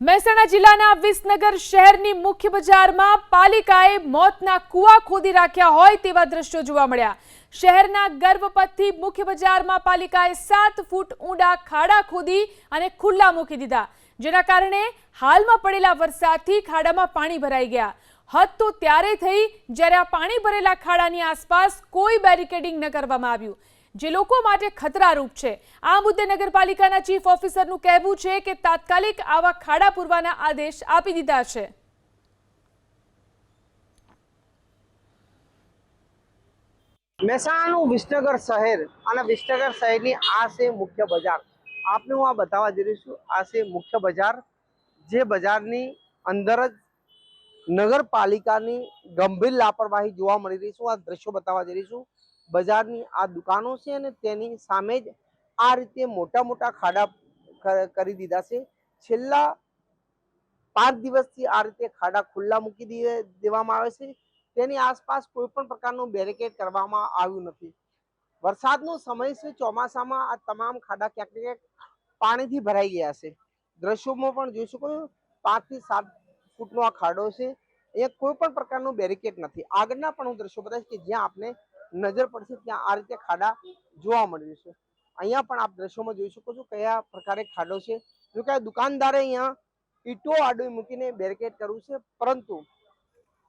મહેસાણા જિલ્લાના વિસનગર શહેરની મુખ્ય બજારમાં પાલિકાએ મોતના કૂવા ખોદી રાખ્યા હોય તેવા દ્રશ્યો જોવા મળ્યા। શહેરના ગર્ભપથથી મુખ્ય બજારમાં પાલિકાએ 7 ફૂટ ઊંડા ખાડા ખોદી અને ખુલ્લા મૂકી દીધા, જેના કારણે હાલમાં પડેલા વરસાદથી ખાડામાં પાણી ભરાઈ ગયા। હદ તો ત્યારે થઈ જ્યારે આ પાણી ભરેલા ખાડાની આસપાસ કોઈ બેરિકેડિંગ ન કરવામાં આવ્યું, જે લોકો માટે ખતરારૂપ છે। આ મુદ્દે નગરપાલિકાના ચીફ ઓફિસરનું કહેવું છે કે તાત્કાલિક આવા ખાડા પૂરવાના આદેશ આપી દીધા છે। મહેસાણાનું વિસનગર શહેર અને વિસનગર શહેરની આ છે મુખ્ય બજાર। આપને હું આ બતાવવા જઈ રહી છું, આ છે મુખ્ય બજાર, જે બજારની અંદર જ નગરપાલિકાની ગંભીર લાપરવાહી જોવા મળી રહી છે। આ દ્રશ્યો બતાવવા જઈ રહી છું। બજારની આ દુકાનો છે અને તેની સામે જ આ રીતે મોટા મોટા ખાડા કરી દીધા છે। છેલ્લા 5 દિવસથી આ રીતે ખાડા ખુલ્લા મૂકી દેવામાં આવે છે। તેની આસપાસ કોઈ પણ પ્રકારનું બેરિકેડ કરવામાં આવ્યું નથી। વરસાદનો સમય છે, ચોમાસામાં આ તમામ ખાડા ક્યાંક ને ક્યાંક પાણીથી ભરાઈ ગયા છે। દ્રશ્યોમાં પણ જોઈ શકો છો, 5 થી 7 ફૂટનો આ ખાડો છે। અહીંયા કોઈ પણ પ્રકારનું બેરિકેડ નથી। આગળના પણ હું દ્રશ્યો બતાવીશ કે જ્યાં આપને નજર પડશે ત્યાં આ રીતે ખાડા જોવા મળી છે। અહીંયા પણ આપ દ્રશ્યોમાં જોઈ શકો છો કયા પ્રકારે ખાડો છે। જો કે દુકાનદારે અહીંયા ઈંટો આડો મૂકીને બેરિકેડ કરવું છે, પરંતુ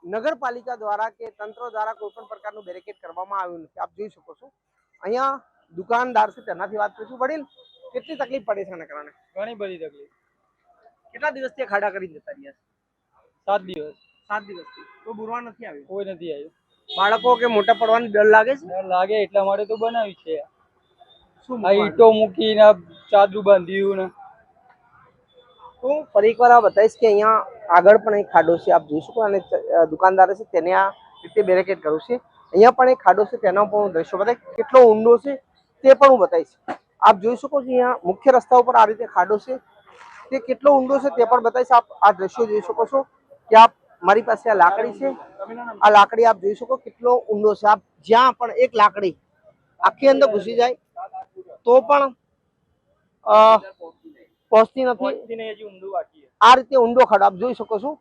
નગરપાલિકા દ્વારા કે તંત્ર દ્વારા કોઈ પણ પ્રકારનું બેરિકેડ કરવામાં આવ્યું નથી। આપ જોઈ શકો છો અહીંયા દુકાનદાર છે, તેનાથી વાત કરીશું। વડીલ, કેટલી તકલીફ પડે છે આના કારણે? ઘણી બધી તકલીફ। કેટલા દિવસથી ખાડા કરી જતા રહ્યા છે? 7 દિવસ। 7 દિવસથી કોઈ બુરવા નથી આવ્યું? કોઈ નથી આવ્યું। બાળકો કે મોટા પડવાનો ડર લાગે છે? ડર લાગે એટલા માટે તો બનાવી છે। શું આ ઈંટો મૂકીને ચાદરું બાંધ્યું ને હું ફરી એકવાર આ બતાવીશ કે અહીંયા આગળ પણ એક ખાડો છે, આપ જોઈ શકો, અને દુકાનદારે છે તેને આ રીતે બેરિકેડ કર્યું છે। અહીંયા પણ એક ખાડો છે, તેના પણ હું દ્રશ્યો બતાવીશ, કેટલો ઊંડો છે તે પણ હું બતાવીશ। આપ જોઈ શકો છો અહીંયા મુખ્ય રસ્તા ઉપર આ રીતે ખાડો છે, તે કેટલો ઊંડો છે તે પણ બતાવીશ। આપ આ દ્રશ્યો જોઈ શકો છો કે આપ મારી પાસે આ લાકડી છે, આ લાકડી આપ જોઈ શકો કેટલો ઊંડો છે। આપ જ્યાં પણ એક લાકડી આખી અંદર ઘૂસી જાય તો પણ પહોંચતી નથી। આ રીતે ઊંડો ખાડો આપ જોઈ શકો છો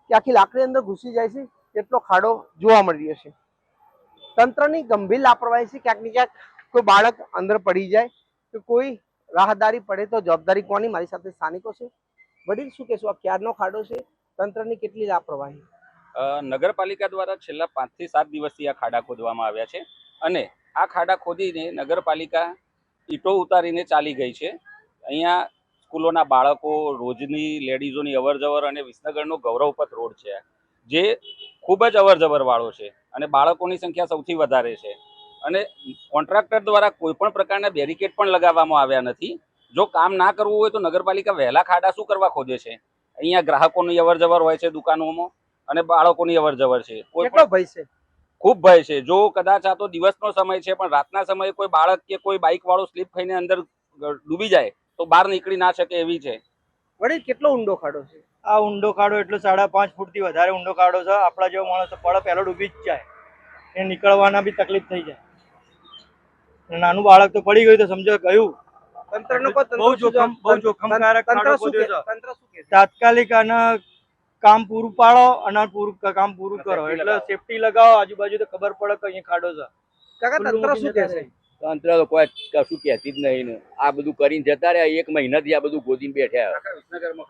કે આખી લાકડી અંદર ઘૂસી જાય છે, એટલો ખાડો જોવા મળી રહ્યો છે। તંત્રની ગંભીર લાપરવાહી છે। ક્યાંક ને ક્યાંક કોઈ બાળક અંદર પડી જાય કે કોઈ રાહદારી પડે તો જવાબદારી કોની? મારી સાથે સ્થાનિકો છે। વડીલ, શું કહેશો, આ ક્યારનો ખાડો છે? તંત્રની કેટલી લાપરવાહી? નગરપાલિકા દ્વારા છેલ્લા 5 થી 7 દિવસથી આ ખાડા ખોદવામાં આવ્યા છે, અને આ ખાડા ખોદીને નગરપાલિકા ઈંટો ઉતારીને ચાલી ગઈ છે। અહીંયા સ્કૂલોના બાળકો, રોજની લેડીઝોની અવરજવર અને વિસનગરનો ગૌરવપથ રોડ છે, જે ખૂબ જ અવરજવર વાળો છે અને બાળકોની સંખ્યા સૌથી વધારે છે। અને કોન્ટ્રાક્ટર દ્વારા કોઈ પણ પ્રકારના બેરિકેડ પણ લગાવવામાં આવ્યા નથી। જો કામ ના કરવું હોય તો નગરપાલિકા વહેલા ખાડા શું કરવા ખોદે છે? અહીંયા ગ્રાહકોની અવરજવર હોય છે દુકાનોમાં, અને બાળકોની અવરજવર છે। કેટલો ભય છે? ખૂબ ભય છે। જો કદાચ આ તો દિવસનો સમય છે, પણ રાતના સમયે કોઈ બાળક કે કોઈ બાઇક વાળો સ્લીપ થઈને અંદર ડૂબી જાય તો બહાર નીકળી ના શકે એવી છે। વડીલ, કેટલો ઊંડો ખાડો છે? આ ઊંડો ખાડો એટલો 5.5 ફૂટથી વધારે ઊંડો ખાડો છે। આપણા જેવો માણસ પડે પહેલો ડૂબી જ જાય, એ નીકળવાના બી તકલીફ થઈ જાય। નાનું બાળક તો પડી ગયું તો સમજો ગયું। તંત્રનો બહુ જોખમકારક ખાડો ખોદ્યો છે। તંત્ર શું કહે? તાત્કાલિક આના કામ પૂરું પાડો અને કામ પૂરું કરો, એટલે સેફટી લગાવો આજુબાજુ, તો ખબર પડે કે અહીંયા ખાડો છે। કાકા, તંત્ર શું કહે છે? તંત્ર તો કોઈ કશું કહેતી જ નહીં ને, આ બધું કરીને જતા રહ્યા। 1 મહિનાથી આ બધું ગોદીને બેઠા,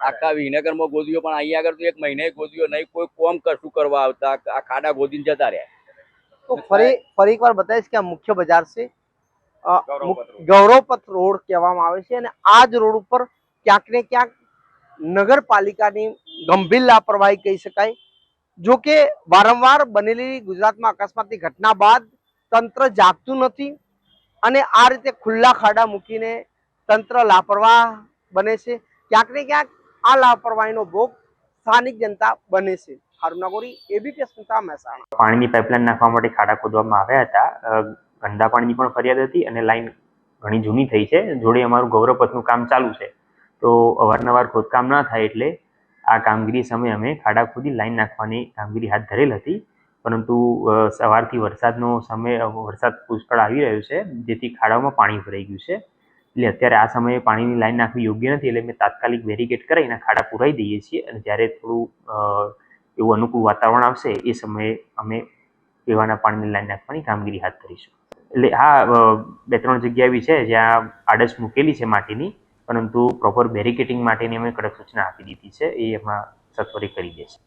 આખા વિનગરમાં ગોદીઓ, પણ અહીંયા આગળ તો 1 મહિને ગોદીઓ નહીં, કોઈ કોમ કશું કરવા આવતા, આ ખાડા ગોદીને જતા રહ્યા। તો ફરી એકવાર બતાવીશ કે આ મુખ્ય બજાર છે, ગૌરવપથ રોડ કહેવામાં આવે છે, અને આ જ રોડ ઉપર ક્યાંક ને ક્યાંક નગરપાલિકાની ગંભીર લાપરવાહી કહી શકાય। જો કે વારંવાર બનેલી ગુજરાતમાં અકસ્માતની ઘટના બાદ તંત્ર જાગતું નથી, અને આ રીતે ખુલ્લા ખાડા મૂકીને તંત્ર લાપરવાહ બને છે। ક્યાંક ને ક્યાંક આ લાપરવાહીનો ભોગ સ્થાનિક જનતા બને છે। હારૂન નાગોરી, એબીપી અસ્મિતા, મહેસાણા। પાણીની પાઇપલાઇન નાખવા માટે ખાડા ખોદવામાં આવ્યા હતા। ગંદા પાણીની પણ ફરિયાદ હતી અને લાઈન ઘણી જૂની થઈ છે। જોડે અમારું ગૌરવપથનું કામ ચાલુ છે, તો અવારનવાર ખોદકામ ના થાય એટલે આ કામગીરી સમયે અમે ખાડા ખોદી લાઈન નાખવાની કામગીરી હાથ ધરેલ હતી। પરંતુ સવારથી વરસાદનો સમય, વરસાદ પુષ્કળ આવી રહ્યો છે, જેથી ખાડાઓમાં પાણી ભરાઈ ગયું છે। એટલે અત્યારે આ સમયે પાણીની લાઈન નાખવી યોગ્ય નથી, એટલે અમે તાત્કાલિક બેરિકેડ કરાવીને ખાડા પુરાઈ દઈએ છીએ, અને જ્યારે થોડું એવું અનુકૂળ વાતાવરણ આવશે એ સમયે અમે પીવાના પાણીની લાઈન નાખવાની કામગીરી હાથ ધરીશું. એટલે હા, 2-3 જગ્યા એવી છે જ્યાં આડસ મૂકેલી છે માટીની, પરંતુ પ્રોપર બેરિકેટિંગ માટેની અમે કડક સૂચના આપી દીધી છે, એ એમાં સત્વરે કરી દેશે.